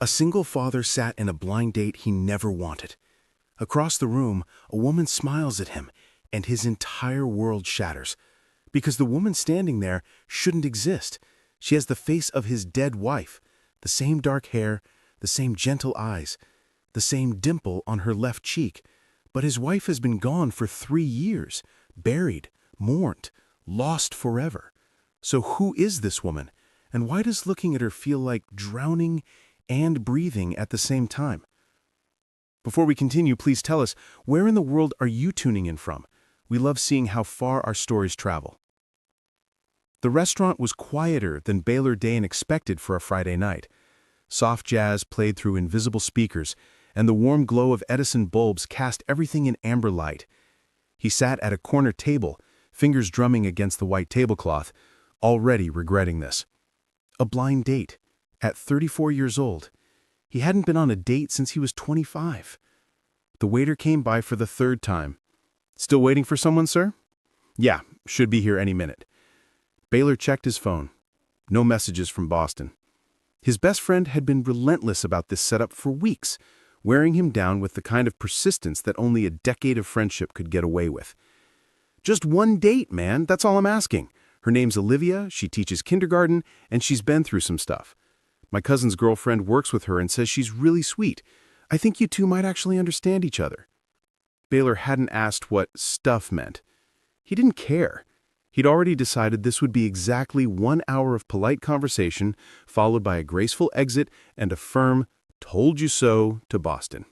A single father sat in a blind date he never wanted. Across the room, a woman smiles at him, and his entire world shatters. Because the woman standing there shouldn't exist. She has the face of his dead wife, the same dark hair, the same gentle eyes, the same dimple on her left cheek. But his wife has been gone for 3 years, buried, mourned, lost forever. So who is this woman? And why does looking at her feel like drowning and breathing at the same time? Before we continue, please tell us, where in the world are you tuning in from? We love seeing how far our stories travel. The restaurant was quieter than Baylor Dane expected for a Friday night. Soft jazz played through invisible speakers, and the warm glow of Edison bulbs cast everything in amber light. He sat at a corner table, fingers drumming against the white tablecloth, already regretting this. A blind date, at 34 years old. He hadn't been on a date since he was 25. The waiter came by for the 3rd time. "Still waiting for someone, sir?" "Yeah, should be here any minute." Baylor checked his phone. No messages from Boston. His best friend had been relentless about this setup for weeks, wearing him down with the kind of persistence that only a decade of friendship could get away with. "Just one date, man, that's all I'm asking. Her name's Olivia, she teaches kindergarten, and she's been through some stuff. My cousin's girlfriend works with her and says she's really sweet. I think you two might actually understand each other." Baylor hadn't asked what stuff meant. He didn't care. He'd already decided this would be exactly 1 hour of polite conversation, followed by a graceful exit and a firm, "told you so" to Boston.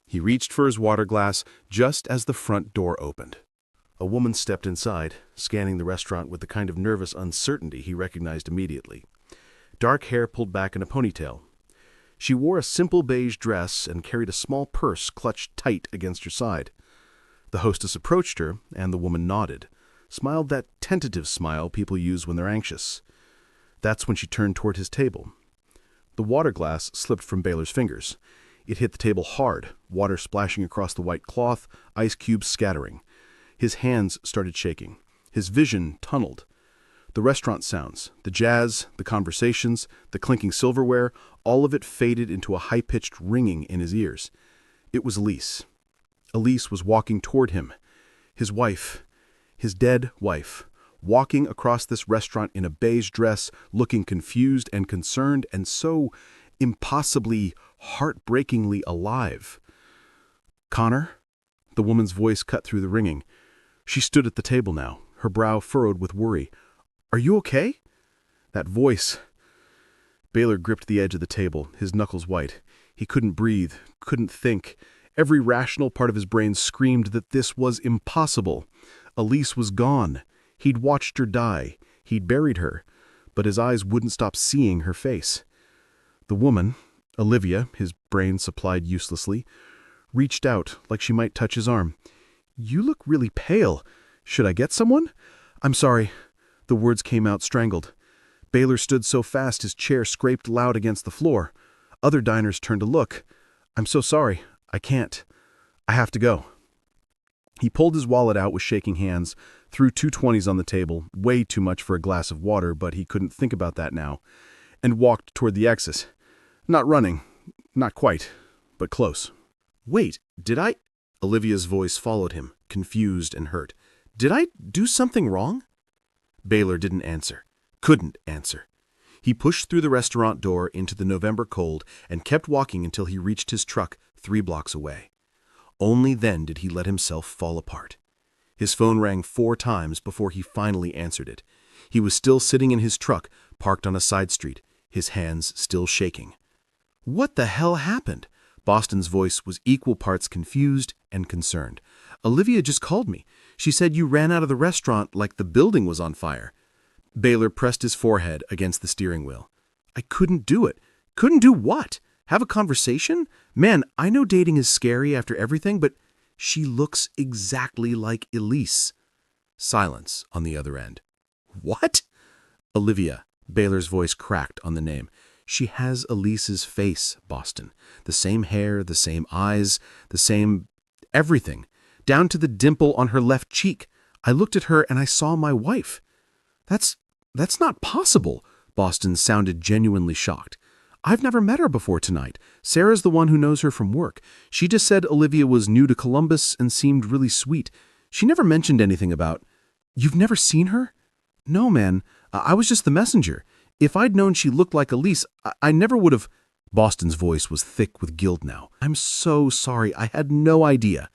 He reached for his water glass just as the front door opened. A woman stepped inside, scanning the restaurant with the kind of nervous uncertainty he recognized immediately. Dark hair pulled back in a ponytail. She wore a simple beige dress and carried a small purse clutched tight against her side. The hostess approached her, and the woman nodded, smiled that tentative smile people use when they're anxious. That's when she turned toward his table. The water glass slipped from Baylor's fingers. It hit the table hard, water splashing across the white cloth, ice cubes scattering. His hands started shaking. His vision tunneled. The restaurant sounds, the jazz, the conversations, the clinking silverware, all of it faded into a high-pitched ringing in his ears. It was Elise. Elise was walking toward him. His wife, his dead wife, walking across this restaurant in a beige dress, looking confused and concerned and so impossibly, heartbreakingly alive. "Connor?" The woman's voice cut through the ringing. She stood at the table now, her brow furrowed with worry. "Are you okay?" That voice. Baylor gripped the edge of the table, his knuckles white. He couldn't breathe, couldn't think. Every rational part of his brain screamed that this was impossible. Elise was gone. He'd watched her die. He'd buried her. But his eyes wouldn't stop seeing her face. The woman, Olivia, his brain supplied uselessly, reached out like she might touch his arm. "You look really pale. Should I get someone?" "I'm sorry." The words came out strangled. Baylor stood so fast his chair scraped loud against the floor. Other diners turned to look. "I'm so sorry. I can't. I have to go." He pulled his wallet out with shaking hands, threw 2 20s on the table, way too much for a glass of water, but he couldn't think about that now, and walked toward the exit. Not running. Not quite, but close. "Wait, did I—" Olivia's voice followed him, confused and hurt. "Did I do something wrong?" Baylor didn't answer. Couldn't answer. He pushed through the restaurant door into the November cold and kept walking until he reached his truck 3 blocks away. Only then did he let himself fall apart. His phone rang 4 times before he finally answered it. He was still sitting in his truck, parked on a side street, his hands still shaking. "What the hell happened?" Boston's voice was equal parts confused and concerned. "Olivia just called me. She said you ran out of the restaurant like the building was on fire." Baylor pressed his forehead against the steering wheel. "I couldn't do it." "Couldn't do what? Have a conversation? Man, I know dating is scary after everything, but she looks exactly like Elise." Silence on the other end. "What?" "Olivia." Baylor's voice cracked on the name. "She has Elise's face, Boston. The same hair, the same eyes, the same everything. Down to the dimple on her left cheek. I looked at her and I saw my wife." That's not possible." Boston sounded genuinely shocked. I've never met her before tonight. Sarah's the one who knows her from work. She just said Olivia was new to Columbus and seemed really sweet. She never mentioned anything about... You've never seen her? No, man. I was just the messenger. If I'd known she looked like Elise, I never would have... Boston's voice was thick with guilt now. I'm so sorry. I had no idea.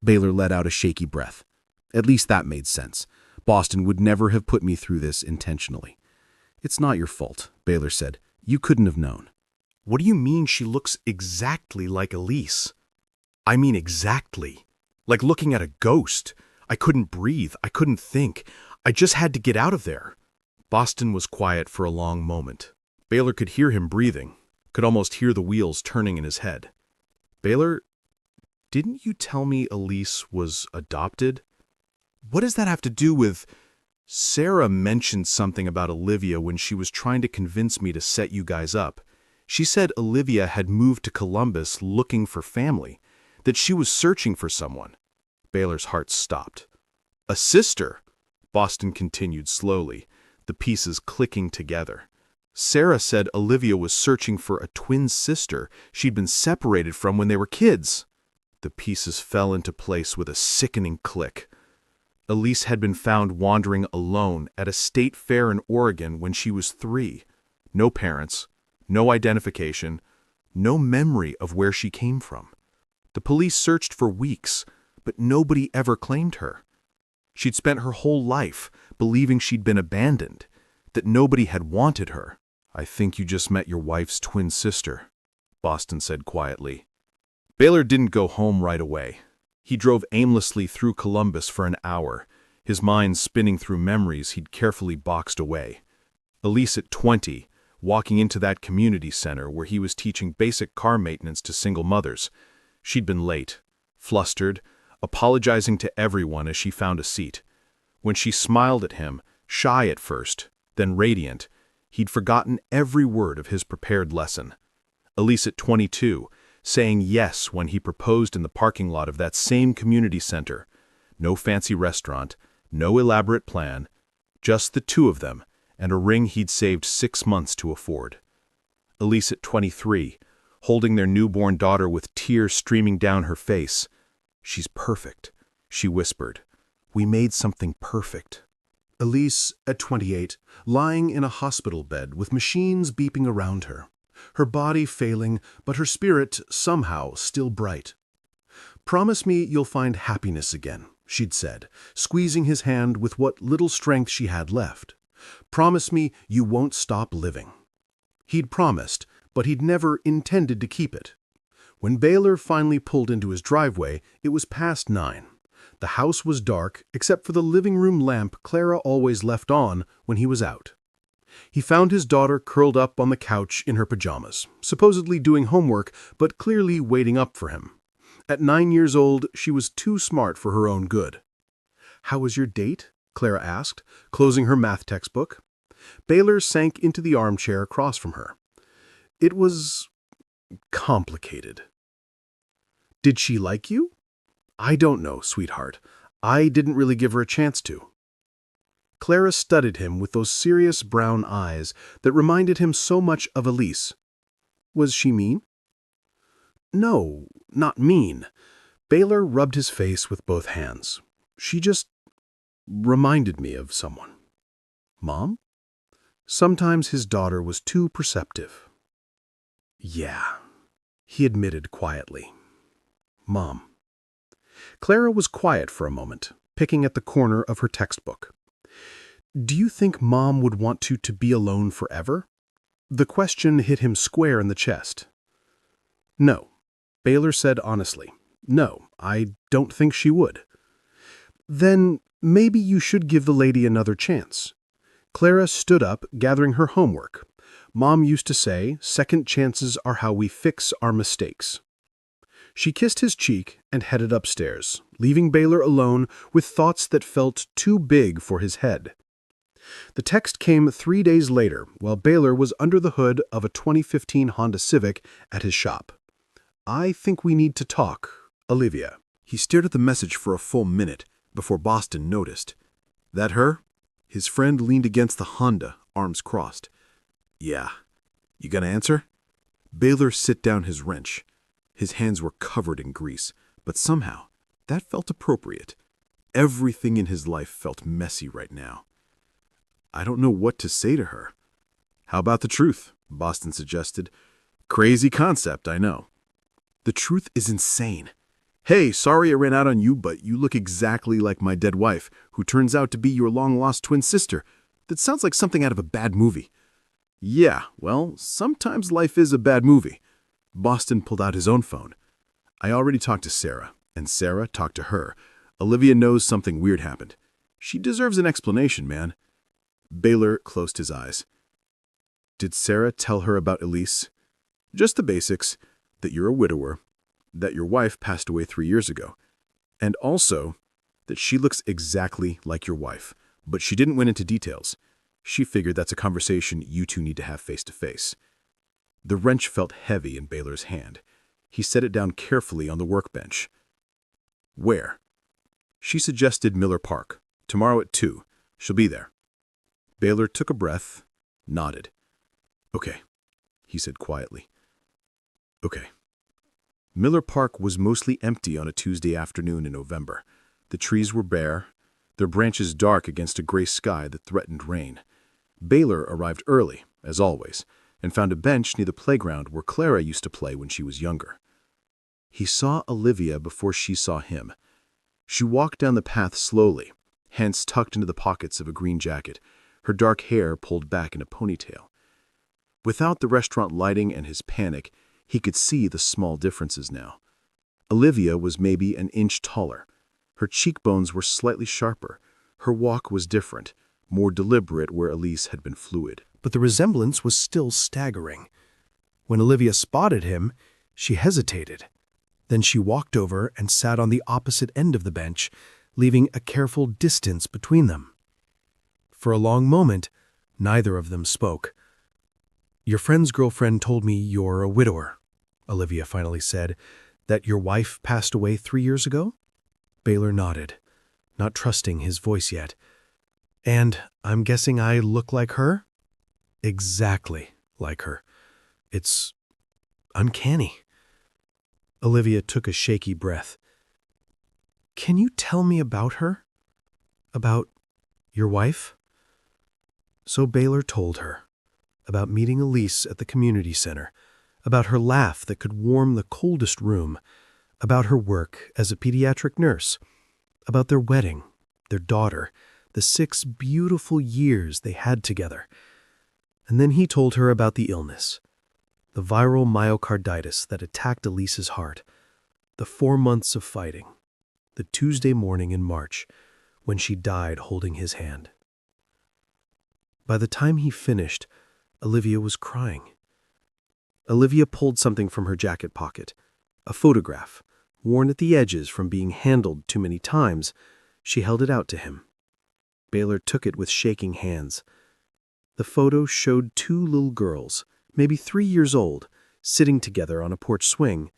Baylor let out a shaky breath. At least that made sense. Boston would never have put me through this intentionally. It's not your fault, Baylor said. You couldn't have known. What do you mean she looks exactly like Elise? I mean exactly. Like looking at a ghost. I couldn't breathe. I couldn't think. I just had to get out of there. Boston was quiet for a long moment. Baylor could hear him breathing, could almost hear the wheels turning in his head. Baylor, didn't you tell me Elise was adopted? What does that have to do with... Sarah mentioned something about Olivia when she was trying to convince me to set you guys up. She said Olivia had moved to Columbus looking for family, that she was searching for someone. Baylor's heart stopped. A sister, Boston continued slowly, the pieces clicking together. Sarah said Olivia was searching for a twin sister she'd been separated from when they were kids. The pieces fell into place with a sickening click. Elise had been found wandering alone at a state fair in Oregon when she was 3. No parents, no identification, no memory of where she came from. The police searched for weeks, but nobody ever claimed her. She'd spent her whole life believing she'd been abandoned, that nobody had wanted her. I think you just met your wife's twin sister, Boston said quietly. Baylor didn't go home right away. He drove aimlessly through Columbus for an hour, his mind spinning through memories he'd carefully boxed away. Elise at 20, walking into that community center where he was teaching basic car maintenance to single mothers. She'd been late, flustered, apologizing to everyone as she found a seat. When she smiled at him, shy at first, then radiant, he'd forgotten every word of his prepared lesson. Elise at 22, saying yes when he proposed in the parking lot of that same community center. No fancy restaurant, no elaborate plan, just the two of them and a ring he'd saved 6 months to afford. Elise at 23, holding their newborn daughter with tears streaming down her face. She's perfect, she whispered. We made something perfect. Elise at 28, lying in a hospital bed with machines beeping around her. Her body failing, but her spirit somehow still bright. Promise me you'll find happiness again, she'd said, squeezing his hand with what little strength she had left. Promise me you won't stop living. He'd promised, but he'd never intended to keep it. When Baylor finally pulled into his driveway, it was past 9. The house was dark, except for the living room lamp Clara always left on when he was out. He found his daughter curled up on the couch in her pajamas, supposedly doing homework, but clearly waiting up for him. At 9 years old, she was too smart for her own good. How was your date? Clara asked, closing her math textbook. Baylor sank into the armchair across from her. It was complicated. Did she like you? I don't know, sweetheart. I didn't really give her a chance to. Clara studied him with those serious brown eyes that reminded him so much of Elise. Was she mean? No, not mean. Baylor rubbed his face with both hands. She just reminded me of someone. Mom? Sometimes his daughter was too perceptive. Yeah, he admitted quietly. Mom. Clara was quiet for a moment, picking at the corner of her textbook. Do you think Mom would want to be alone forever? The question hit him square in the chest. No, Baylor said honestly. No, I don't think she would. Then maybe you should give the lady another chance. Clara stood up, gathering her homework. Mom used to say, second chances are how we fix our mistakes. She kissed his cheek and headed upstairs, leaving Baylor alone with thoughts that felt too big for his head. The text came 3 days later, while Baylor was under the hood of a 2015 Honda Civic at his shop. I think we need to talk, Olivia. He stared at the message for a full minute before Boston noticed. That her? His friend leaned against the Honda, arms crossed. Yeah. You gonna answer? Baylor set down his wrench. His hands were covered in grease, but somehow that felt appropriate. Everything in his life felt messy right now. I don't know what to say to her. How about the truth? Boston suggested. Crazy concept, I know. The truth is insane. Hey, sorry I ran out on you, but you look exactly like my dead wife, who turns out to be your long-lost twin sister. That sounds like something out of a bad movie. Yeah, well, sometimes life is a bad movie. Boston pulled out his own phone. I already talked to Sarah, and Sarah talked to her. Olivia knows something weird happened. She deserves an explanation, man. Baylor closed his eyes. Did Sarah tell her about Elise? Just the basics, that you're a widower, that your wife passed away 3 years ago, and also that she looks exactly like your wife, but she didn't went into details. She figured that's a conversation you two need to have face to face. The wrench felt heavy in Baylor's hand. He set it down carefully on the workbench. Where? She suggested Miller Park. Tomorrow at 2. She'll be there. Baylor took a breath, nodded. Okay, he said quietly. Okay. Miller Park was mostly empty on a Tuesday afternoon in November. The trees were bare, their branches dark against a gray sky that threatened rain. Baylor arrived early, as always, and found a bench near the playground where Clara used to play when she was younger. He saw Olivia before she saw him. She walked down the path slowly, hands tucked into the pockets of a green jacket, her dark hair pulled back in a ponytail. Without the restaurant lighting and his panic, he could see the small differences now. Olivia was maybe an inch taller. Her cheekbones were slightly sharper. Her walk was different, more deliberate where Elise had been fluid. But the resemblance was still staggering. When Olivia spotted him, she hesitated. Then she walked over and sat on the opposite end of the bench, leaving a careful distance between them. For a long moment, neither of them spoke. "Your friend's girlfriend told me you're a widower," Olivia finally said, "that your wife passed away 3 years ago?" Baylor nodded, not trusting his voice yet. "And I'm guessing I look like her?" "Exactly like her. It's uncanny." Olivia took a shaky breath. "Can you tell me about her? About your wife?" So Baylor told her. About meeting Elise at the community center, about her laugh that could warm the coldest room, about her work as a pediatric nurse, about their wedding, their daughter, the 6 beautiful years they had together. And then he told her about the illness, the viral myocarditis that attacked Elise's heart, the 4 months of fighting, the Tuesday morning in March when she died holding his hand. By the time he finished, Olivia was crying. Olivia pulled something from her jacket pocket, a photograph, worn at the edges from being handled too many times. She held it out to him. Baylor took it with shaking hands. The photo showed 2 little girls, maybe 3 years old, sitting together on a porch swing.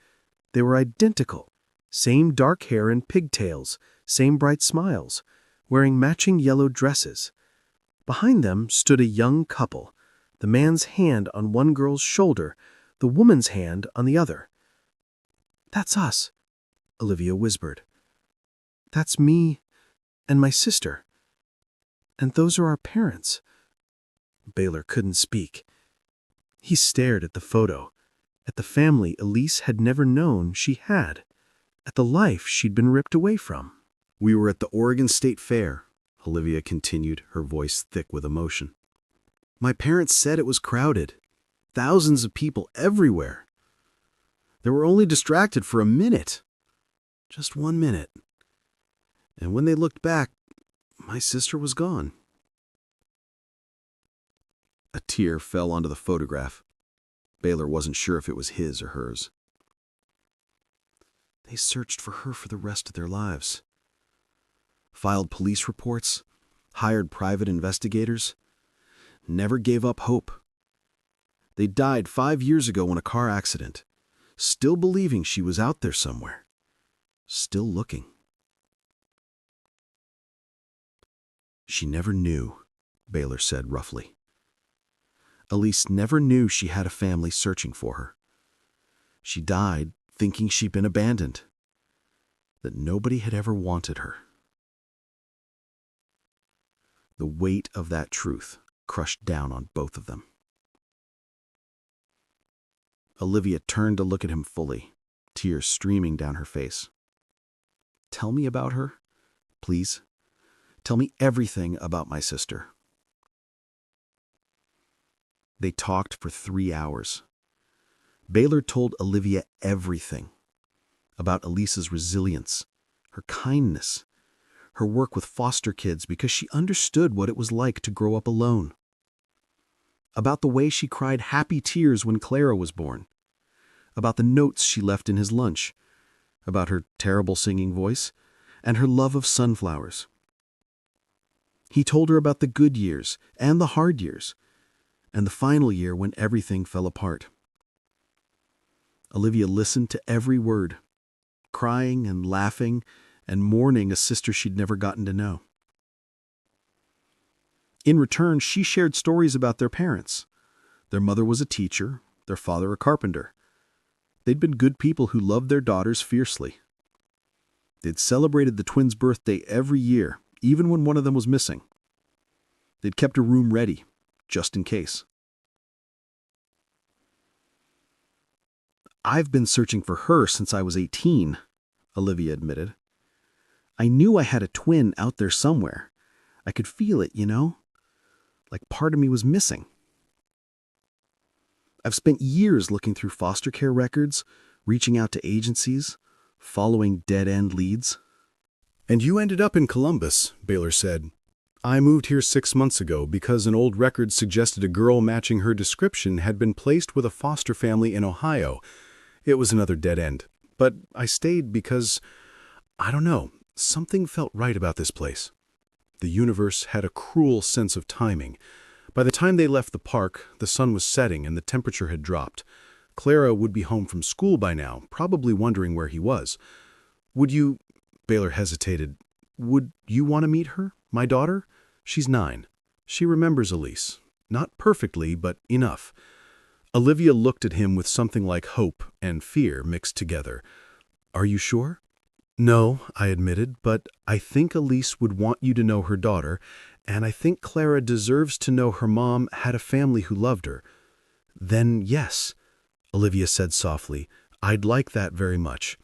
They were identical, same dark hair and pigtails, same bright smiles, wearing matching yellow dresses. Behind them stood a young couple, the man's hand on one girl's shoulder, the woman's hand on the other. "That's us," Olivia whispered. "That's me and my sister. And those are our parents." Baylor couldn't speak. He stared at the photo, at the family Elise had never known she had, at the life she'd been ripped away from. We were at the Oregon State Fair, Olivia continued, her voice thick with emotion. My parents said it was crowded. Thousands of people everywhere. They were only distracted for a minute. Just 1 minute. And when they looked back, my sister was gone. A tear fell onto the photograph. Baylor wasn't sure if it was his or hers. They searched for her for the rest of their lives. Filed police reports, hired private investigators, never gave up hope. They died 5 years ago in a car accident, still believing she was out there somewhere, still looking. She never knew, Baylor said roughly. Elise never knew she had a family searching for her. She died thinking she'd been abandoned, that nobody had ever wanted her. The weight of that truth crushed down on both of them. Olivia turned to look at him fully, tears streaming down her face. "Tell me about her, please. Tell me everything about my sister." They talked for 3 hours. Baylor told Olivia everything about Elisa's resilience, her kindness, her work with foster kids because she understood what it was like to grow up alone. About the way she cried happy tears when Clara was born. About the notes she left in his lunch. About her terrible singing voice and her love of sunflowers. He told her about the good years and the hard years, and the final year when everything fell apart. Olivia listened to every word, crying and laughing and mourning a sister she'd never gotten to know. In return, she shared stories about their parents. Their mother was a teacher, their father a carpenter. They'd been good people who loved their daughters fiercely. They'd celebrated the twins' birthday every year, even when one of them was missing. They'd kept a room ready, just in case. "I've been searching for her since I was 18, Olivia admitted. "I knew I had a twin out there somewhere. I could feel it, like part of me was missing. I've spent years looking through foster care records, reaching out to agencies, following dead-end leads." "And you ended up in Columbus," Baylor said. "I moved here 6 months ago because an old record suggested a girl matching her description had been placed with a foster family in Ohio. It was another dead end. But I stayed because, I don't know, something felt right about this place. The universe had a cruel sense of timing. By the time they left the park, the sun was setting and the temperature had dropped. Clara would be home from school by now, probably wondering where he was. Would you," Baylor hesitated, "would you want to meet her, my daughter? She's 9. She remembers Elise. Not perfectly, but enough." Olivia looked at him with something like hope and fear mixed together. "Are you sure?" "No," I admitted, "but I think Elise would want you to know her daughter, and I think Clara deserves to know her mom had a family who loved her." "Then yes," Olivia said softly, "I'd like that very much."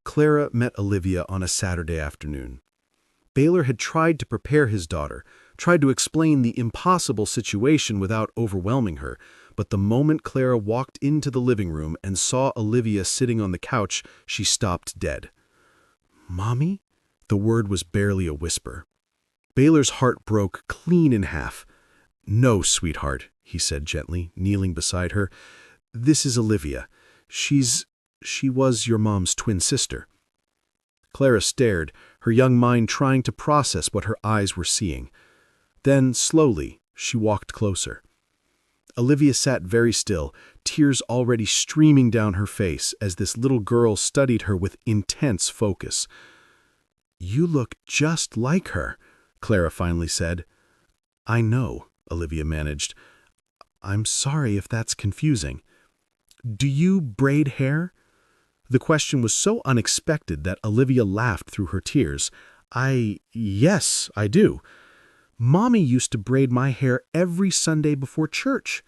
Clara met Olivia on a Saturday afternoon. Baylor had tried to prepare his daughter, tried to explain the impossible situation without overwhelming her, but the moment Clara walked into the living room and saw Olivia sitting on the couch, she stopped dead. "Mommy?" The word was barely a whisper. Baylor's heart broke clean in half. "No, sweetheart," he said gently, kneeling beside her. "This is Olivia. She was your mom's twin sister." Clara stared, her young mind trying to process what her eyes were seeing. Then, slowly, she walked closer. Olivia sat very still, tears already streaming down her face as this little girl studied her with intense focus. "You look just like her," Clara finally said. "I know," Olivia managed. "I'm sorry if that's confusing. Do you braid hair?" The question was so unexpected that Olivia laughed through her tears. Yes, I do. Mommy used to braid my hair every Sunday before church."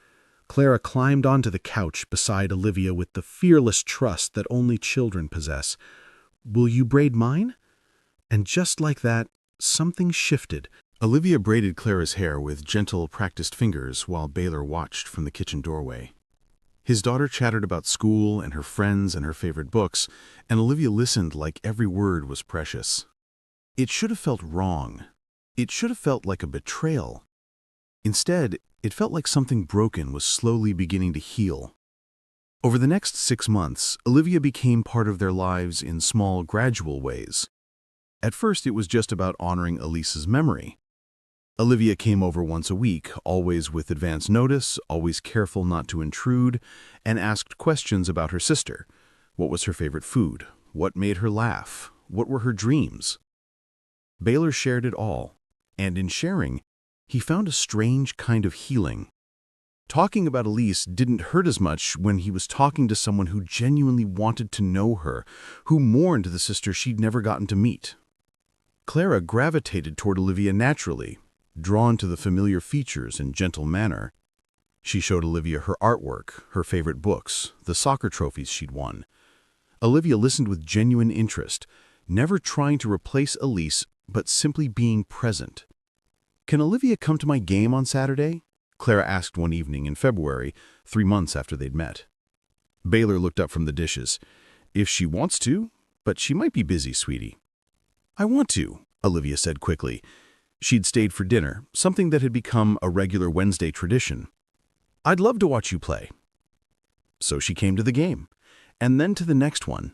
Clara climbed onto the couch beside Olivia with the fearless trust that only children possess. "Will you braid mine?" And just like that, something shifted. Olivia braided Clara's hair with gentle, practiced fingers while Baylor watched from the kitchen doorway. His daughter chattered about school and her friends and her favorite books, and Olivia listened like every word was precious. It should have felt wrong. It should have felt like a betrayal. Instead, it felt like something broken was slowly beginning to heal. Over the next 6 months, Olivia became part of their lives in small, gradual ways. At first, it was just about honoring Elisa's memory. Olivia came over once a week, always with advance notice, always careful not to intrude, and asked questions about her sister. What was her favorite food? What made her laugh? What were her dreams? Baylor shared it all, and in sharing, he found a strange kind of healing. Talking about Elise didn't hurt as much when he was talking to someone who genuinely wanted to know her, who mourned the sister she'd never gotten to meet. Clara gravitated toward Olivia naturally, drawn to the familiar features and gentle manner. She showed Olivia her artwork, her favorite books, the soccer trophies she'd won. Olivia listened with genuine interest, never trying to replace Elise, but simply being present. "Can Olivia come to my game on Saturday?" Clara asked one evening in February, 3 months after they'd met. Baylor looked up from the dishes. "If she wants to, but she might be busy, sweetie." "I want to," Olivia said quickly. She'd stayed for dinner, something that had become a regular Wednesday tradition. "I'd love to watch you play." So she came to the game, and then to the next one.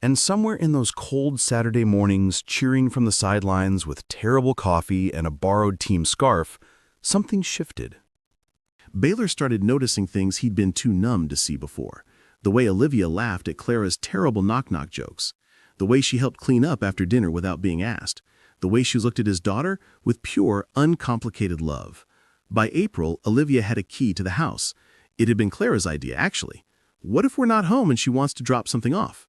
And somewhere in those cold Saturday mornings, cheering from the sidelines with terrible coffee and a borrowed team scarf, something shifted. Baylor started noticing things he'd been too numb to see before. The way Olivia laughed at Clara's terrible knock-knock jokes. The way she helped clean up after dinner without being asked. The way she looked at his daughter with pure, uncomplicated love. By April, Olivia had a key to the house. It had been Clara's idea, actually. What if we're not home and she wants to drop something off?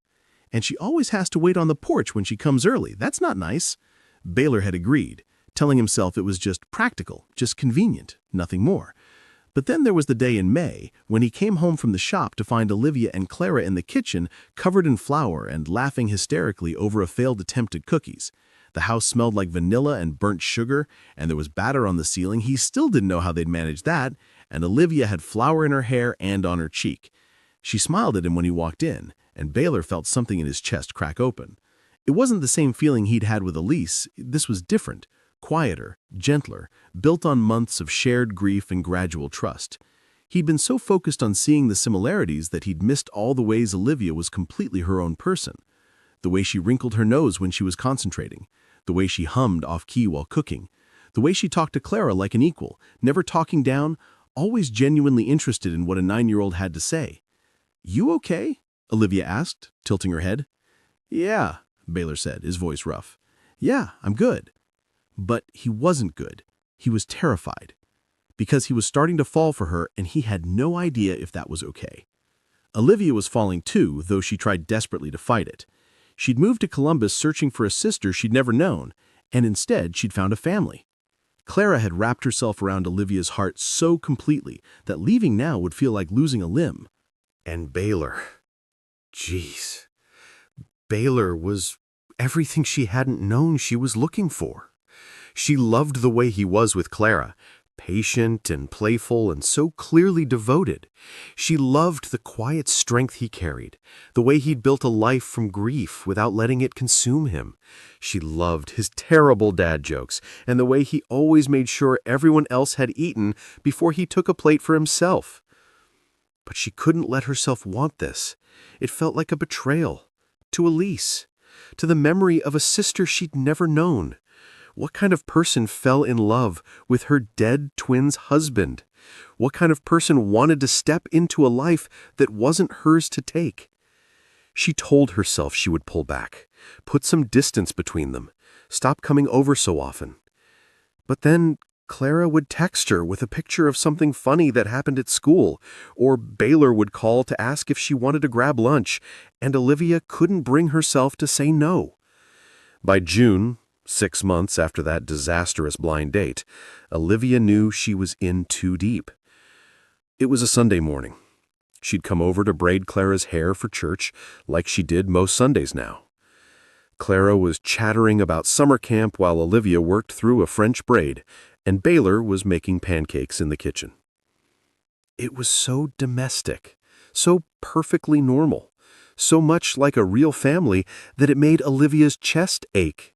And she always has to wait on the porch when she comes early. That's not nice. Baylor had agreed, telling himself it was just practical, just convenient, nothing more. But then there was the day in May when he came home from the shop to find Olivia and Clara in the kitchen covered in flour and laughing hysterically over a failed attempt at cookies. The house smelled like vanilla and burnt sugar, and there was batter on the ceiling. He still didn't know how they'd manage that, and Olivia had flour in her hair and on her cheek. She smiled at him when he walked in, and Baylor felt something in his chest crack open. It wasn't the same feeling he'd had with Elise. This was different, quieter, gentler, built on months of shared grief and gradual trust. He'd been so focused on seeing the similarities that he'd missed all the ways Olivia was completely her own person. The way she wrinkled her nose when she was concentrating, the way she hummed off-key while cooking, the way she talked to Clara like an equal, never talking down, always genuinely interested in what a 9-year-old had to say. "You okay?" Olivia asked, tilting her head. "Yeah," Baylor said, his voice rough. "Yeah, I'm good." But he wasn't good. He was terrified. Because he was starting to fall for her, and he had no idea if that was okay. Olivia was falling too, though she tried desperately to fight it. She'd moved to Columbus searching for a sister she'd never known, and instead she'd found a family. Clara had wrapped herself around Olivia's heart so completely that leaving now would feel like losing a limb. And Baylor. Jeez. Baylor was everything she hadn't known she was looking for. She loved the way he was with Clara, patient and playful and so clearly devoted. She loved the quiet strength he carried, the way he'd built a life from grief without letting it consume him. She loved his terrible dad jokes and the way he always made sure everyone else had eaten before he took a plate for himself. But she couldn't let herself want this. It felt like a betrayal. To Elise. To the memory of a sister she'd never known. What kind of person fell in love with her dead twin's husband? What kind of person wanted to step into a life that wasn't hers to take? She told herself she would pull back, put some distance between them, stop coming over so often. But then Clara would text her with a picture of something funny that happened at school, or Baylor would call to ask if she wanted to grab lunch, and Olivia couldn't bring herself to say no. By June, 6 months after that disastrous blind date, Olivia knew she was in too deep. It was a Sunday morning. She'd come over to braid Clara's hair for church, like she did most Sundays now. Clara was chattering about summer camp while Olivia worked through a French braid, and Baylor was making pancakes in the kitchen. It was so domestic, so perfectly normal, so much like a real family that it made Olivia's chest ache.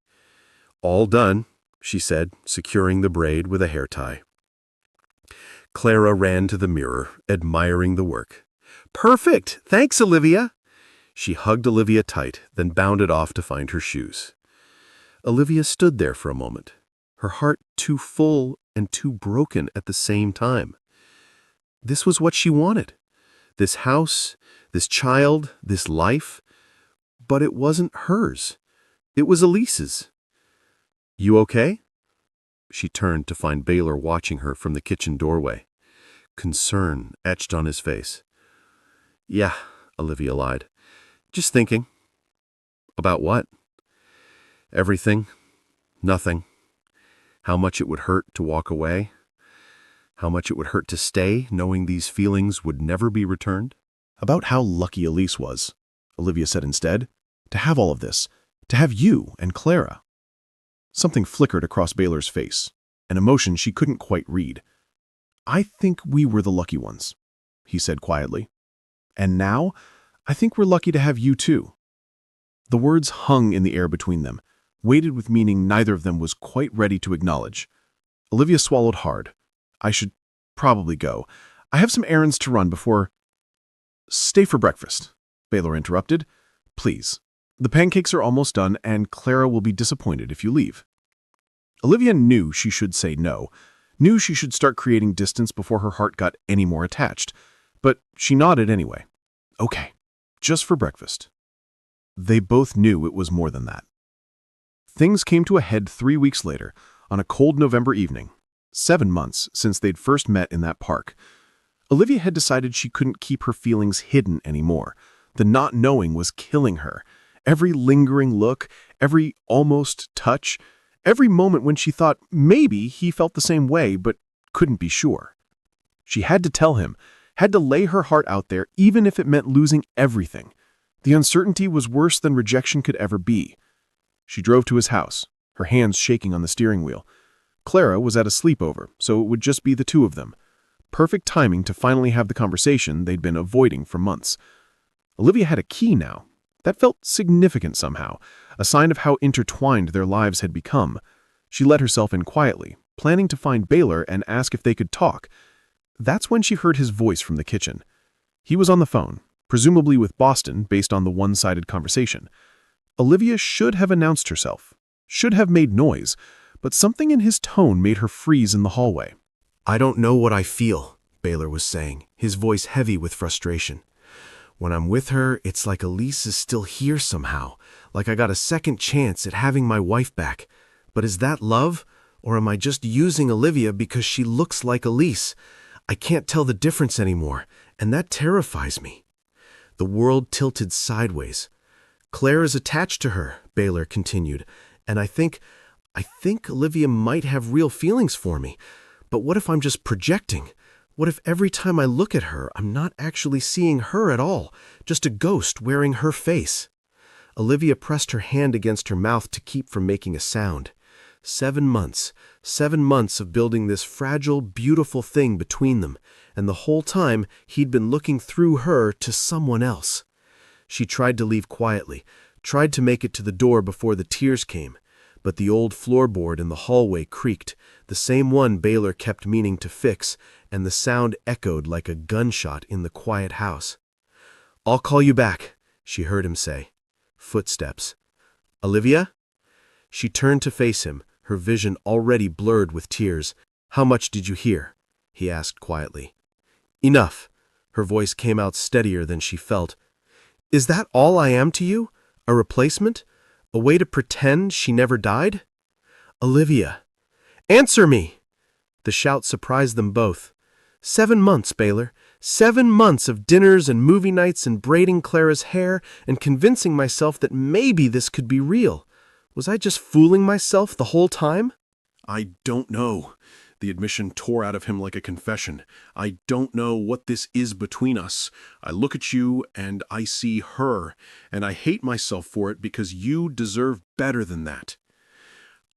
"All done," she said, securing the braid with a hair tie. Clara ran to the mirror, admiring the work. "Perfect! Thanks, Olivia!" She hugged Olivia tight, then bounded off to find her shoes. Olivia stood there for a moment, her heart too full and too broken at the same time. This was what she wanted. This house, this child, this life. But it wasn't hers. It was Elise's. "You okay?" She turned to find Baylor watching her from the kitchen doorway. concern etched on his face. "Yeah," Olivia lied. "Just thinking." "About what?" "Everything. Nothing. How much it would hurt to walk away. How much it would hurt to stay, knowing these feelings would never be returned." "About how lucky Elise was," Olivia said instead. "To have all of this. To have you and Clara." Something flickered across Baylor's face, an emotion she couldn't quite read. "I think we were the lucky ones," he said quietly. "And now, I think we're lucky to have you too." The words hung in the air between them, weighted with meaning neither of them was quite ready to acknowledge. Olivia swallowed hard. "I should probably go. I have some errands to run before—" "Stay for breakfast," Baylor interrupted. "Please. The pancakes are almost done, and Clara will be disappointed if you leave." Olivia knew she should say no, knew she should start creating distance before her heart got any more attached, but she nodded anyway. "Okay, just for breakfast." They both knew it was more than that. Things came to a head 3 weeks later, on a cold November evening, 7 months since they'd first met in that park. Olivia had decided she couldn't keep her feelings hidden anymore. The not knowing was killing her. Every lingering look, every almost touch, every moment when she thought maybe he felt the same way but couldn't be sure. She had to tell him, had to lay her heart out there even if it meant losing everything. The uncertainty was worse than rejection could ever be. She drove to his house, her hands shaking on the steering wheel. Clara was at a sleepover, so it would just be the two of them. Perfect timing to finally have the conversation they'd been avoiding for months. Olivia had a key now. That felt significant somehow, a sign of how intertwined their lives had become. She let herself in quietly, planning to find Baylor and ask if they could talk. That's when she heard his voice from the kitchen. He was on the phone, presumably with Boston based on the one-sided conversation. Olivia should have announced herself, should have made noise, but something in his tone made her freeze in the hallway. "I don't know what I feel," Baylor was saying, his voice heavy with frustration. "When I'm with her, it's like Elise is still here somehow, like I got a second chance at having my wife back. But is that love, or am I just using Olivia because she looks like Elise? I can't tell the difference anymore, and that terrifies me." The world tilted sideways. "Claire is attached to her," Baylor continued, "and I think Olivia might have real feelings for me. But what if I'm just projecting? What if every time I look at her, I'm not actually seeing her at all, just a ghost wearing her face?" Olivia pressed her hand against her mouth to keep from making a sound. 7 months of building this fragile, beautiful thing between them, and the whole time he'd been looking through her to someone else. She tried to leave quietly, tried to make it to the door before the tears came, but the old floorboard in the hallway creaked, the same one Baylor kept meaning to fix, and the sound echoed like a gunshot in the quiet house. "I'll call you back," she heard him say. Footsteps. "Olivia?" She turned to face him, her vision already blurred with tears. "How much did you hear?" he asked quietly. "Enough." Her voice came out steadier than she felt. "Is that all I am to you? A replacement? A way to pretend she never died?" "Olivia." "Answer me!" The shout surprised them both. 7 months, Baylor. 7 months of dinners and movie nights and braiding Clara's hair and convincing myself that maybe this could be real. Was I just fooling myself the whole time? "I don't know." The admission tore out of him like a confession. "I don't know what this is between us. I look at you and I see her, and I hate myself for it because you deserve better than that."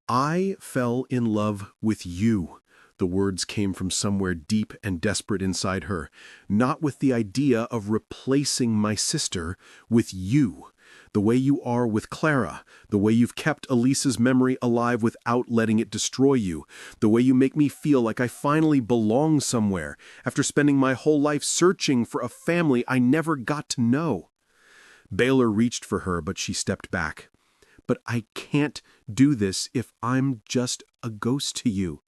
"I fell in love with you." The words came from somewhere deep and desperate inside her. "Not with the idea of replacing my sister, with you. The way you are with Clara, the way you've kept Elise's memory alive without letting it destroy you, the way you make me feel like I finally belong somewhere after spending my whole life searching for a family I never got to know." Baylor reached for her, but she stepped back. "But I can't do this if I'm just a ghost to you.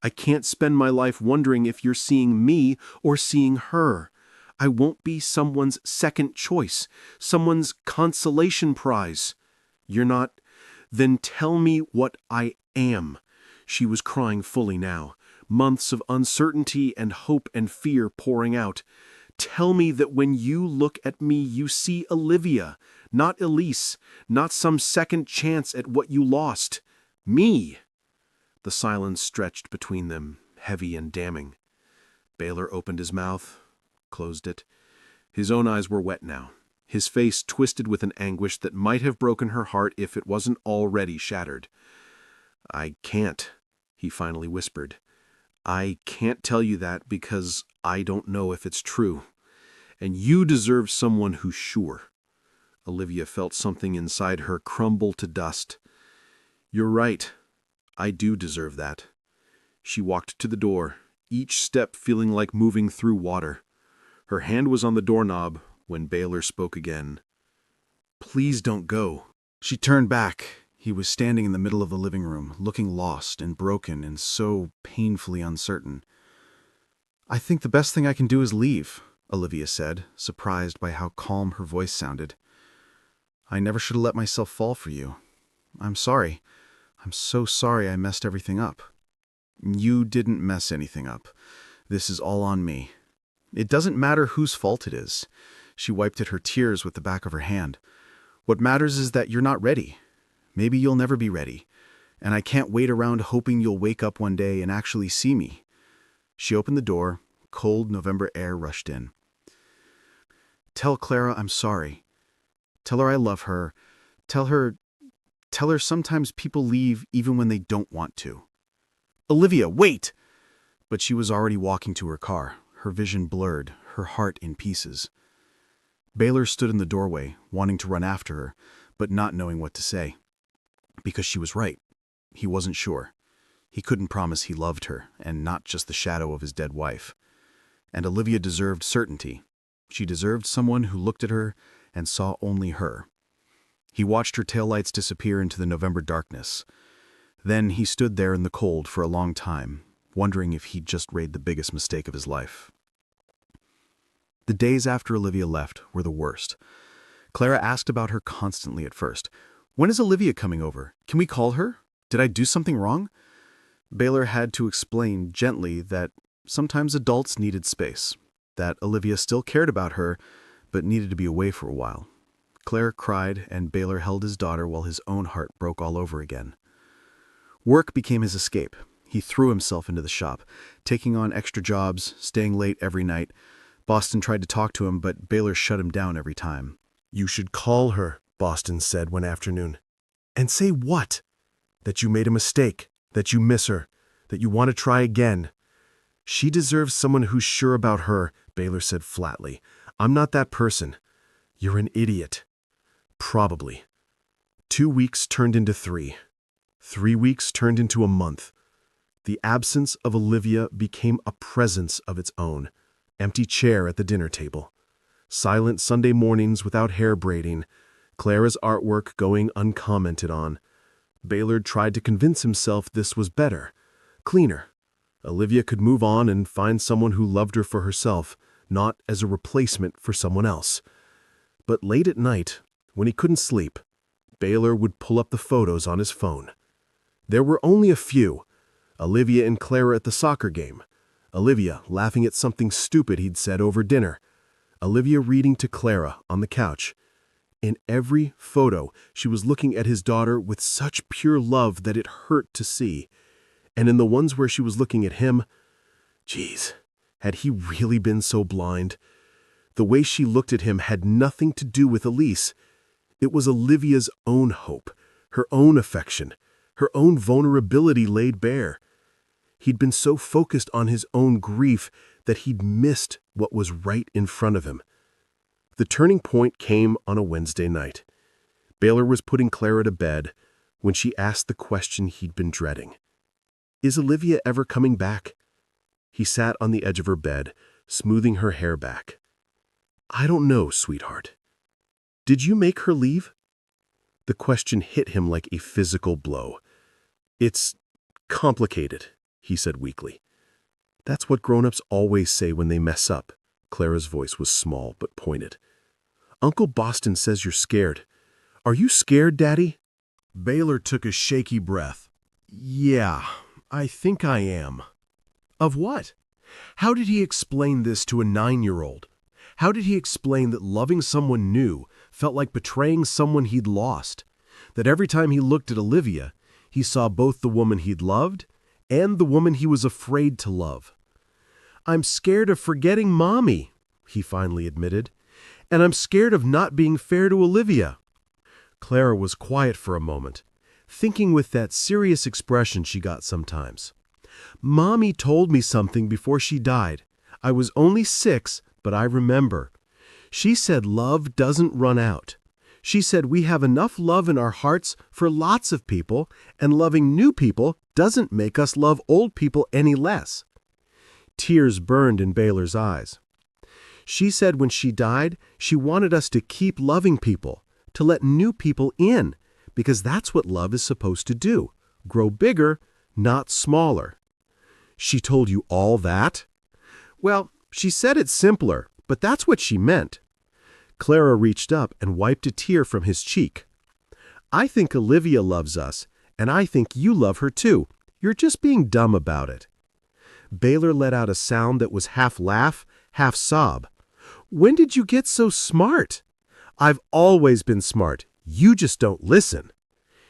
I can't spend my life wondering if you're seeing me or seeing her. I won't be someone's second choice, someone's consolation prize." "You're not? Then tell me what I am." She was crying fully now, months of uncertainty and hope and fear pouring out. Tell me that when you look at me, you see Olivia, not Elise, not some second chance at what you lost. Me. The silence stretched between them, heavy and damning. Baylor opened his mouth, closed it. His own eyes were wet now, his face twisted with an anguish that might have broken her heart if it wasn't already shattered. "I can't," he finally whispered. "I can't tell you that because I don't know if it's true. And you deserve someone who's sure." Olivia felt something inside her crumble to dust. "You're right. I do deserve that." She walked to the door, each step feeling like moving through water. Her hand was on the doorknob when Baylor spoke again. "Please don't go." She turned back. He was standing in the middle of the living room, looking lost and broken and so painfully uncertain. "I think the best thing I can do is leave," Olivia said, surprised by how calm her voice sounded. "I never should have let myself fall for you. I'm sorry. I'm so sorry I messed everything up." "You didn't mess anything up. This is all on me. It doesn't matter whose fault it is." She wiped at her tears with the back of her hand. "What matters is that you're not ready. Maybe you'll never be ready. And I can't wait around hoping you'll wake up one day and actually see me." She opened the door. Cold November air rushed in. "Tell Clara I'm sorry. Tell her I love her. Tell her sometimes people leave even when they don't want to." "Olivia, wait!" But she was already walking to her car, her vision blurred, her heart in pieces. Baylor stood in the doorway, wanting to run after her, but not knowing what to say. Because she was right. He wasn't sure. He couldn't promise he loved her, and not just the shadow of his dead wife. And Olivia deserved certainty. She deserved someone who looked at her and saw only her. He watched her taillights disappear into the November darkness. Then he stood there in the cold for a long time, wondering if he'd just made the biggest mistake of his life. The days after Olivia left were the worst. Clara asked about her constantly at first. "When is Olivia coming over? Can we call her? Did I do something wrong?" Baylor had to explain gently that sometimes adults needed space, that Olivia still cared about her, but needed to be away for a while. Claire cried, and Baylor held his daughter while his own heart broke all over again. Work became his escape. He threw himself into the shop, taking on extra jobs, staying late every night. Boston tried to talk to him, but Baylor shut him down every time. "You should call her," Boston said one afternoon. "And say what? That you made a mistake, that you miss her, that you want to try again." "She deserves someone who's sure about her," Baylor said flatly. "I'm not that person. You're an idiot." Probably. 2 weeks turned into 3. 3 weeks turned into a month. The absence of Olivia became a presence of its own. Empty chair at the dinner table. Silent Sunday mornings without hair braiding. Clara's artwork going uncommented on. Baylor tried to convince himself this was better, cleaner. Olivia could move on and find someone who loved her for herself, not as a replacement for someone else. But late at night, when he couldn't sleep, Baylor would pull up the photos on his phone. There were only a few. Olivia and Clara at the soccer game. Olivia laughing at something stupid he'd said over dinner. Olivia reading to Clara on the couch. In every photo, she was looking at his daughter with such pure love that it hurt to see. And in the ones where she was looking at him, geez, had he really been so blind? The way she looked at him had nothing to do with Elise. It was Olivia's own hope, her own affection, her own vulnerability laid bare. He'd been so focused on his own grief that he'd missed what was right in front of him. The turning point came on a Wednesday night. Baylor was putting Clara to bed when she asked the question he'd been dreading. Is Olivia ever coming back? He sat on the edge of her bed, smoothing her hair back. I don't know, sweetheart. Did you make her leave? The question hit him like a physical blow. It's complicated, he said weakly. That's what grown-ups always say when they mess up. Clara's voice was small but pointed. Uncle Boston says you're scared. Are you scared, Daddy? Baylor took a shaky breath. Yeah, I think I am. Of what? How did he explain this to a 9-year-old? How did he explain that loving someone new felt like betraying someone he'd lost? That every time he looked at Olivia, he saw both the woman he'd loved and the woman he was afraid to love. "I'm scared of forgetting Mommy," he finally admitted, "and I'm scared of not being fair to Olivia." Clara was quiet for a moment, thinking with that serious expression she got sometimes. "Mommy told me something before she died. I was only 6, but I remember. She said love doesn't run out. She said we have enough love in our hearts for lots of people, and loving new people doesn't make us love old people any less." Tears burned in Baylor's eyes. "She said when she died, she wanted us to keep loving people, to let new people in, because that's what love is supposed to do, grow bigger, not smaller." "She told you all that?" "Well, she said it simpler, but that's what she meant." Clara reached up and wiped a tear from his cheek. "I think Olivia loves us, and I think you love her too. You're just being dumb about it." Baylor let out a sound that was half laugh, half sob. "When did you get so smart?" "I've always been smart. You just don't listen."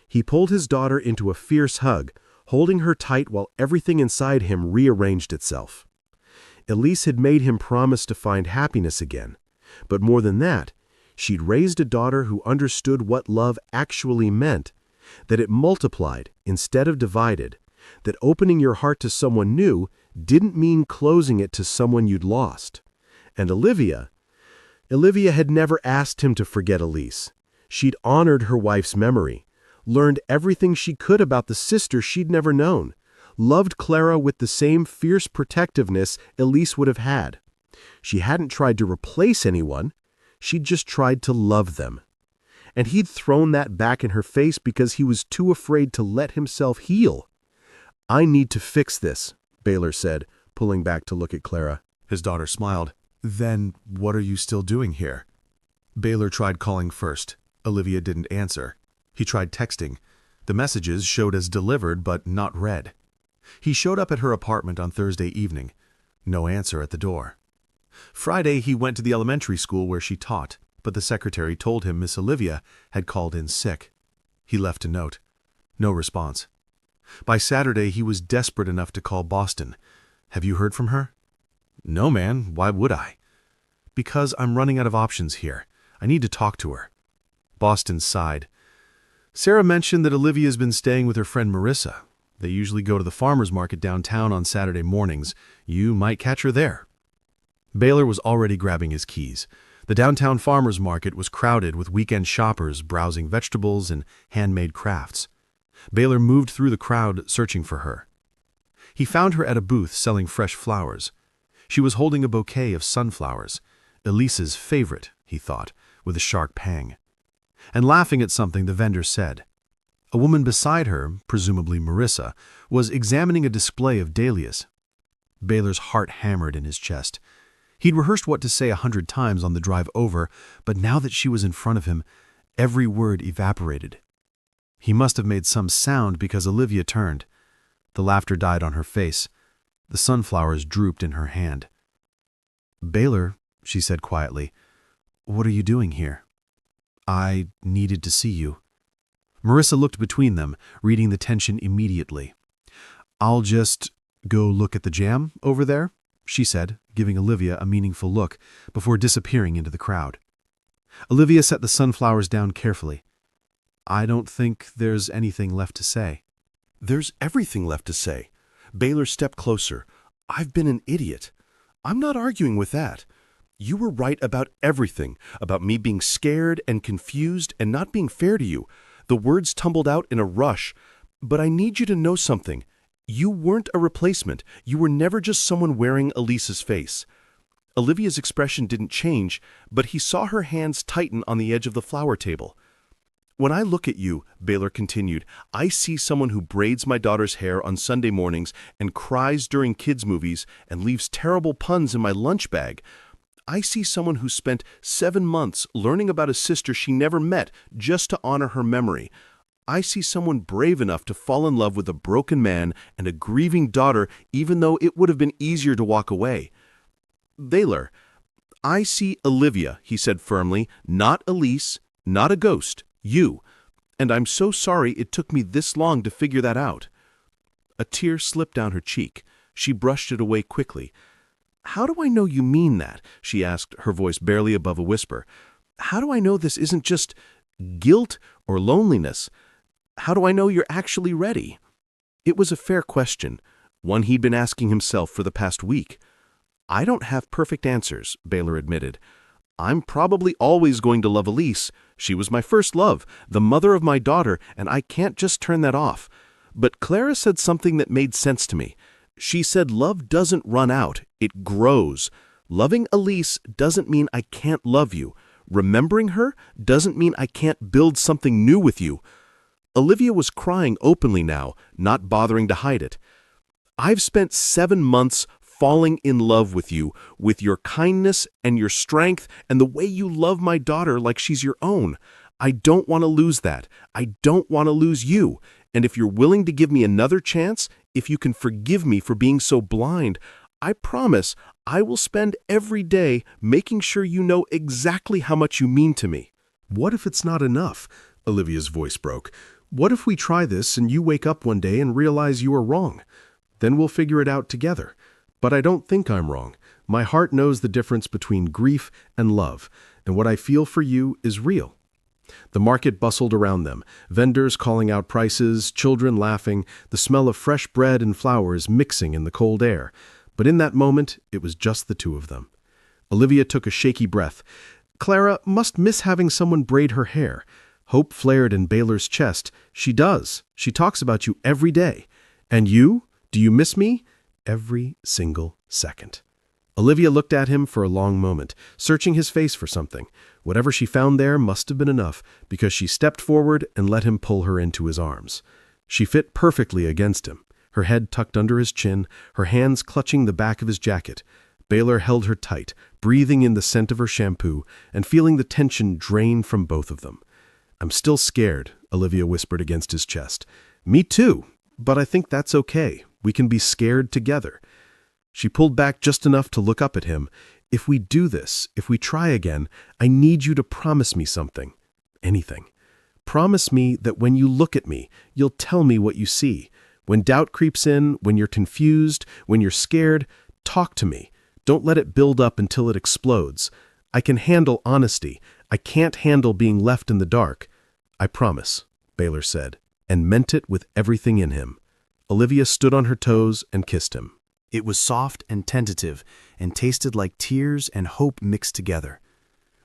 He pulled his daughter into a fierce hug, holding her tight while everything inside him rearranged itself. Elise had made him promise to find happiness again. But more than that, she'd raised a daughter who understood what love actually meant, that it multiplied instead of divided, that opening your heart to someone new didn't mean closing it to someone you'd lost. And Olivia had never asked him to forget Elise. She'd honored her wife's memory, learned everything she could about the sister she'd never known, loved Clara with the same fierce protectiveness Elise would have had. She hadn't tried to replace anyone, she'd just tried to love them. And he'd thrown that back in her face because he was too afraid to let himself heal. "I need to fix this," Baylor said, pulling back to look at Clara. His daughter smiled. "Then what are you still doing here?" Baylor tried calling first. Olivia didn't answer. He tried texting. The messages showed as delivered but not read. He showed up at her apartment on Thursday evening. No answer at the door. Friday he went to the elementary school where she taught, but the secretary told him Miss Olivia had called in sick. He left a note. No response. By Saturday he was desperate enough to call Boston. "Have you heard from her?" "No, man. Why would I?" "Because I'm running out of options here. I need to talk to her." Boston sighed. "Sarah mentioned that Olivia's been staying with her friend Marissa. They usually go to the farmer's market downtown on Saturday mornings. You might catch her there." Baylor was already grabbing his keys. The downtown farmer's market was crowded with weekend shoppers browsing vegetables and handmade crafts. Baylor moved through the crowd searching for her. He found her at a booth selling fresh flowers. She was holding a bouquet of sunflowers, Elise's favorite, he thought, with a sharp pang. And laughing at something the vendor said. A woman beside her, presumably Marissa, was examining a display of dahlias. Baylor's heart hammered in his chest. He'd rehearsed what to say 100 times on the drive over, but now that she was in front of him, every word evaporated. He must have made some sound because Olivia turned. The laughter died on her face. The sunflowers drooped in her hand. "Baylor," she said quietly, "what are you doing here?" "I needed to see you." Marissa looked between them, reading the tension immediately. "I'll just go look at the jam over there," she said, giving Olivia a meaningful look before disappearing into the crowd. Olivia set the sunflowers down carefully. "I don't think there's anything left to say." "There's everything left to say." Baylor stepped closer. "I've been an idiot. I'm not arguing with that. You were right about everything, about me being scared and confused and not being fair to you. The words tumbled out in a rush. But I need you to know something. You weren't a replacement. You were never just someone wearing Elise's face." Olivia's expression didn't change, but he saw her hands tighten on the edge of the flower table. "When I look at you," Baylor continued, "I see someone who braids my daughter's hair on Sunday mornings and cries during kids' movies and leaves terrible puns in my lunch bag. I see someone who spent 7 months learning about a sister she never met just to honor her memory. I see someone brave enough to fall in love with a broken man and a grieving daughter, even though it would have been easier to walk away. Baylor, I see Olivia, he said firmly, not Elise, not a ghost, you. And I'm so sorry it took me this long to figure that out. A tear slipped down her cheek. She brushed it away quickly. How do I know you mean that? She asked, her voice barely above a whisper. How do I know this isn't just guilt or loneliness? How do I know you're actually ready? It was a fair question, one he'd been asking himself for the past week. I don't have perfect answers, Baylor admitted. I'm probably always going to love Elise. She was my first love, the mother of my daughter, and I can't just turn that off. But Clara said something that made sense to me. She said love doesn't run out, it grows. Loving Elise doesn't mean I can't love you. Remembering her doesn't mean I can't build something new with you. Olivia was crying openly now, not bothering to hide it. I've spent 7 months falling in love with you, with your kindness and your strength and the way you love my daughter like she's your own. I don't want to lose that. I don't want to lose you. And if you're willing to give me another chance, if you can forgive me for being so blind, I promise I will spend every day making sure you know exactly how much you mean to me. What if it's not enough? Olivia's voice broke. What if we try this and you wake up one day and realize you are wrong? Then we'll figure it out together. But I don't think I'm wrong. My heart knows the difference between grief and love, and what I feel for you is real. The market bustled around them, vendors calling out prices, children laughing, the smell of fresh bread and flowers mixing in the cold air. But in that moment, it was just the two of them. Olivia took a shaky breath. Clara must miss having someone braid her hair. Hope flared in Baylor's chest. She does. She talks about you every day. And you? Do you miss me? Every single second. Olivia looked at him for a long moment, searching his face for something. Whatever she found there must have been enough, because she stepped forward and let him pull her into his arms. She fit perfectly against him, her head tucked under his chin, her hands clutching the back of his jacket. Baylor held her tight, breathing in the scent of her shampoo and feeling the tension drain from both of them. I'm still scared, Olivia whispered against his chest. Me too, but I think that's okay. We can be scared together. She pulled back just enough to look up at him. If we do this, if we try again, I need you to promise me something. Anything. Promise me that when you look at me, you'll tell me what you see. When doubt creeps in, when you're confused, when you're scared, talk to me. Don't let it build up until it explodes. I can handle honesty. I can't handle being left in the dark. I promise, Baylor said, and meant it with everything in him. Olivia stood on her toes and kissed him. It was soft and tentative and tasted like tears and hope mixed together.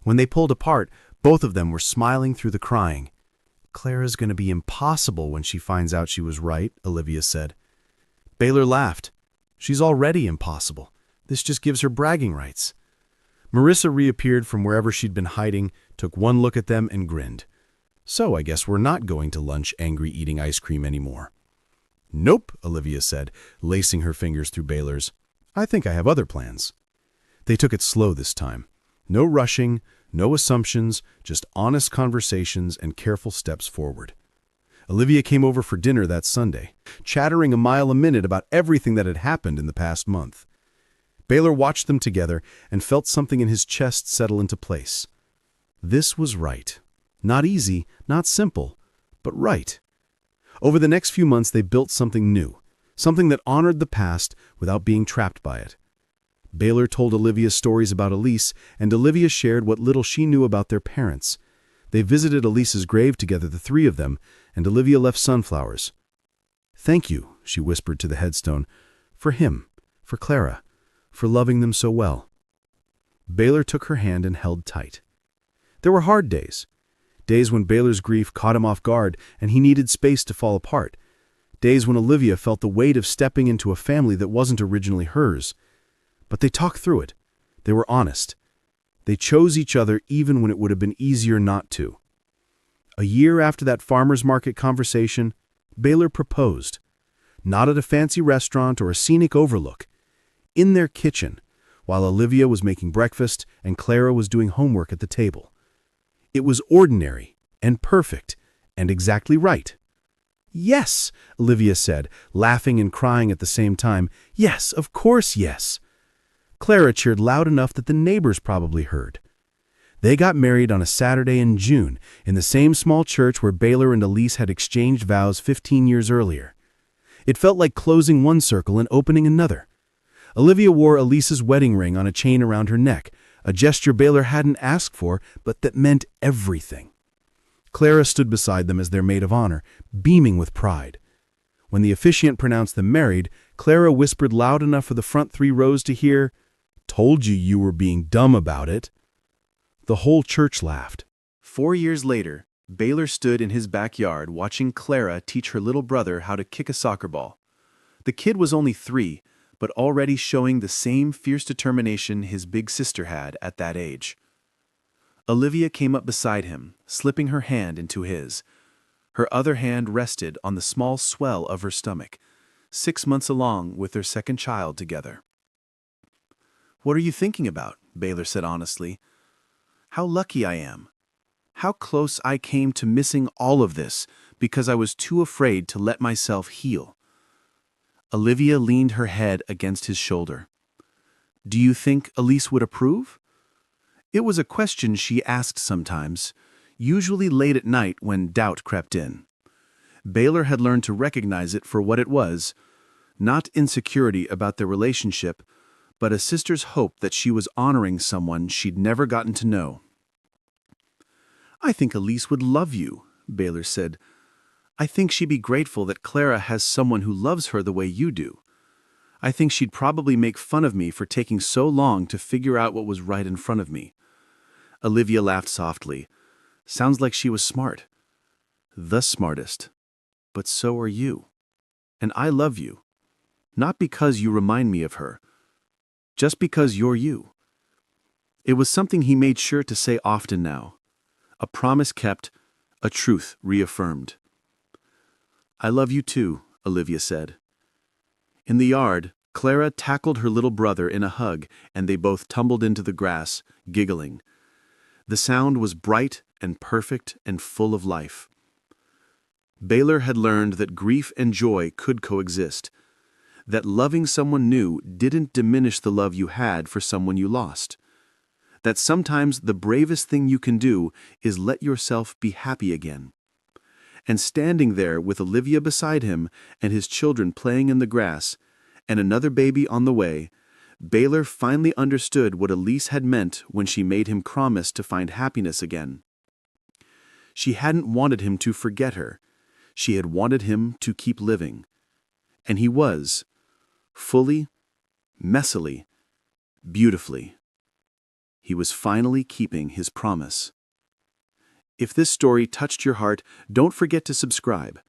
When they pulled apart, both of them were smiling through the crying. Clara's going to be impossible when she finds out she was right, Olivia said. Baylor laughed. She's already impossible. This just gives her bragging rights. Marissa reappeared from wherever she'd been hiding, took one look at them and grinned. So I guess we're not going to lunch angry eating ice cream anymore. Nope, Olivia said, lacing her fingers through Baylor's. I think I have other plans. They took it slow this time. No rushing, no assumptions, just honest conversations and careful steps forward. Olivia came over for dinner that Sunday, chattering a mile a minute about everything that had happened in the past month. Baylor watched them together and felt something in his chest settle into place. This was right. Not easy, not simple, but right. Over the next few months, they built something new, something that honored the past without being trapped by it. Baylor told Olivia stories about Elise, and Olivia shared what little she knew about their parents. They visited Elise's grave together, the three of them, and Olivia left sunflowers. Thank you, she whispered to the headstone, for him, for Clara, for loving them so well. Baylor took her hand and held tight. There were hard days. Days when Baylor's grief caught him off guard and he needed space to fall apart. Days when Olivia felt the weight of stepping into a family that wasn't originally hers. But they talked through it. They were honest. They chose each other even when it would have been easier not to. A year after that farmer's market conversation, Baylor proposed. Not at a fancy restaurant or a scenic overlook. In their kitchen, while Olivia was making breakfast and Clara was doing homework at the table. It was ordinary and perfect and exactly right. "Yes," Olivia said, laughing and crying at the same time. "Yes, of course, yes." Clara cheered loud enough that the neighbors probably heard. They got married on a Saturday in June, in the same small church where Baylor and Elise had exchanged vows 15 years earlier. It felt like closing one circle and opening another. Olivia wore Elise's wedding ring on a chain around her neck, a gesture Baylor hadn't asked for, but that meant everything. Clara stood beside them as their maid of honor, beaming with pride. When the officiant pronounced them married, Clara whispered loud enough for the front 3 rows to hear, "Told you were being dumb about it." The whole church laughed. 4 years later, Baylor stood in his backyard watching Clara teach her little brother how to kick a soccer ball. The kid was only 3, but already showing the same fierce determination his big sister had at that age. Olivia came up beside him, slipping her hand into his. Her other hand rested on the small swell of her stomach, 6 months along with their second child together. "What are you thinking about?" Baylor said honestly. "How lucky I am. How close I came to missing all of this because I was too afraid to let myself heal." Olivia leaned her head against his shoulder. "Do you think Elise would approve?" It was a question she asked sometimes, usually late at night when doubt crept in. Baylor had learned to recognize it for what it was, not insecurity about their relationship, but a sister's hope that she was honoring someone she'd never gotten to know. "I think Elise would love you," Baylor said. "I think she'd be grateful that Clara has someone who loves her the way you do. I think she'd probably make fun of me for taking so long to figure out what was right in front of me." Olivia laughed softly. "Sounds like she was smart. The smartest. But so are you. And I love you. Not because you remind me of her. Just because you're you." It was something he made sure to say often now. A promise kept, a truth reaffirmed. "I love you too," Olivia said. In the yard, Clara tackled her little brother in a hug, and they both tumbled into the grass, giggling. The sound was bright and perfect and full of life. Baylor had learned that grief and joy could coexist, that loving someone new didn't diminish the love you had for someone you lost, that sometimes the bravest thing you can do is let yourself be happy again. And standing there with Olivia beside him and his children playing in the grass, and another baby on the way, Baylor finally understood what Elise had meant when she made him promise to find happiness again. She hadn't wanted him to forget her. She had wanted him to keep living. And he was, fully, messily, beautifully. He was finally keeping his promise. If this story touched your heart, don't forget to subscribe.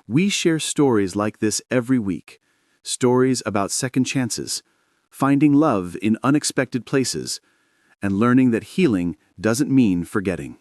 We share stories like this every week. Stories about second chances, finding love in unexpected places, and learning that healing doesn't mean forgetting.